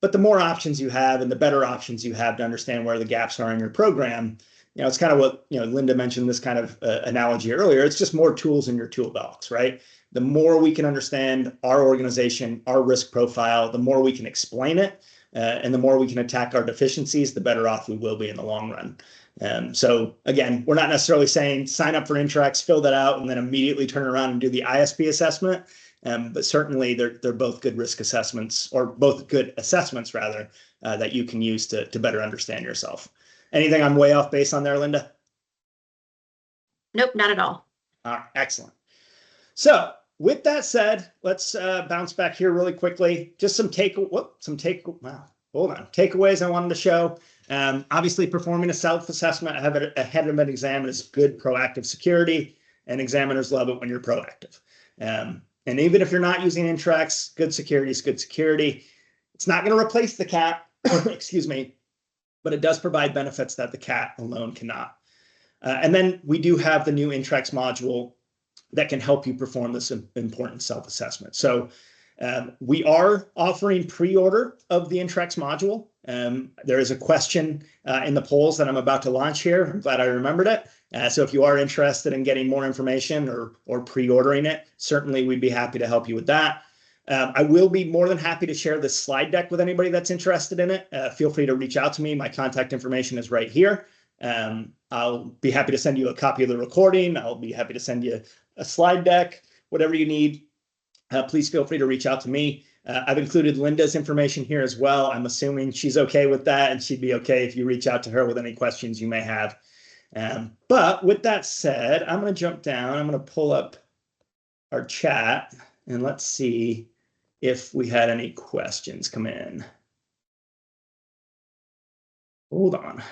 but the more options you have and the better options you have to understand where the gaps are in your program, it's kind of what, Linda mentioned this kind of analogy earlier. It's just more tools in your toolbox, right? The more we can understand our organization, our risk profile, the more we can explain it, and the more we can attack our deficiencies, the better off we will be in the long run. So again, we're not necessarily saying sign up for InTREx, fill that out, and then immediately turn around and do the ISP assessment. But certainly they're both good risk assessments, or both good assessments rather, that you can use to better understand yourself. Anything I'm way off base on there, Linda? Nope, not at all. Excellent. So with that said, let's bounce back here really quickly. Just takeaways I wanted to show. Obviously, performing a self-assessment ahead of an exam is good proactive security, and examiners love it when you're proactive. And even if you're not using InTREx, good security is good security. It's not going to replace the CAT, excuse me, but it does provide benefits that the CAT alone cannot. And then we do have the new InTREx module that can help you perform this important self-assessment. So we are offering pre-order of the InTREx module. There is a question in the polls that I'm about to launch here. I'm glad I remembered it. So if you are interested in getting more information or pre-ordering it, certainly we'd be happy to help you with that. I will be more than happy to share this slide deck with anybody that's interested in it. Feel free to reach out to me. My contact information is right here. I'll be happy to send you a copy of the recording. I'll be happy to send you a slide deck, whatever you need. Please feel free to reach out to me. I've included Linda's information here as well. I'm assuming she's okay with that, and she'd be okay if you reach out to her with any questions you may have. But with that said, I'm going to jump down. I'm going to pull up our chat, and let's see if we had any questions come in. Hold on.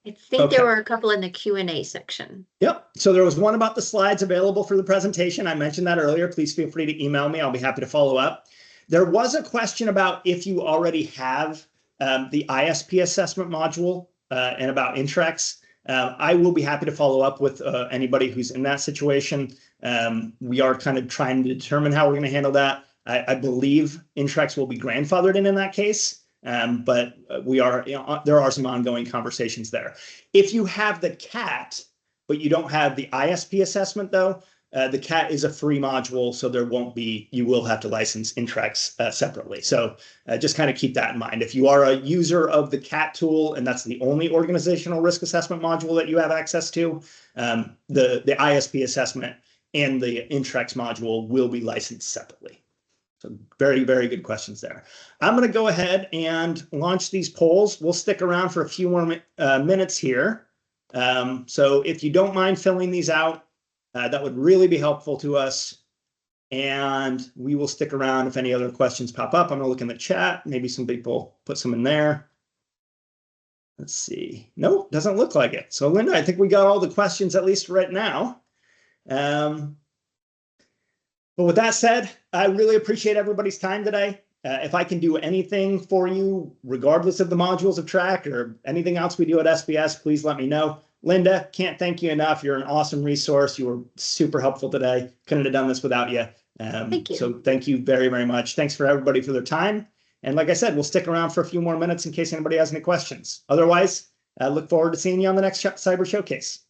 I think there were a couple in the Q&A section. Yep. So there was one about the slides available for the presentation. I mentioned that earlier. Please feel free to email me. I'll be happy to follow up. There was a question about if you already have the ISP assessment module and about InTREx. I will be happy to follow up with anybody who's in that situation. We are kind of trying to determine how we're going to handle that. I believe InTREx will be grandfathered in that case. But there are some ongoing conversations there. If you have the CAT, but you don't have the ISP assessment though, the CAT is a free module, so you will have to license InTREx separately. So just kind of keep that in mind. If you are a user of the CAT tool and that's the only organizational risk assessment module that you have access to, the ISP assessment and the InTREx module will be licensed separately. So very, very good questions there. I'm going to go ahead and launch these polls. We'll stick around for a few more minutes here. So if you don't mind filling these out, that would really be helpful to us. And we will stick around if any other questions pop up. I'm going to look in the chat. Maybe some people put some in there. Let's see. Nope, doesn't look like it. So Linda, I think we got all the questions at least right now. But with that said, I really appreciate everybody's time today. If I can do anything for you, regardless of the modules of TRAC or anything else we do at SBS, please let me know. Linda, can't thank you enough. You're an awesome resource. You were super helpful today. Couldn't have done this without you. Thank you. So thank you very, very much. Thanks for everybody for their time. And like I said, we'll stick around for a few more minutes in case anybody has any questions. Otherwise, I look forward to seeing you on the next Cyber Showcase.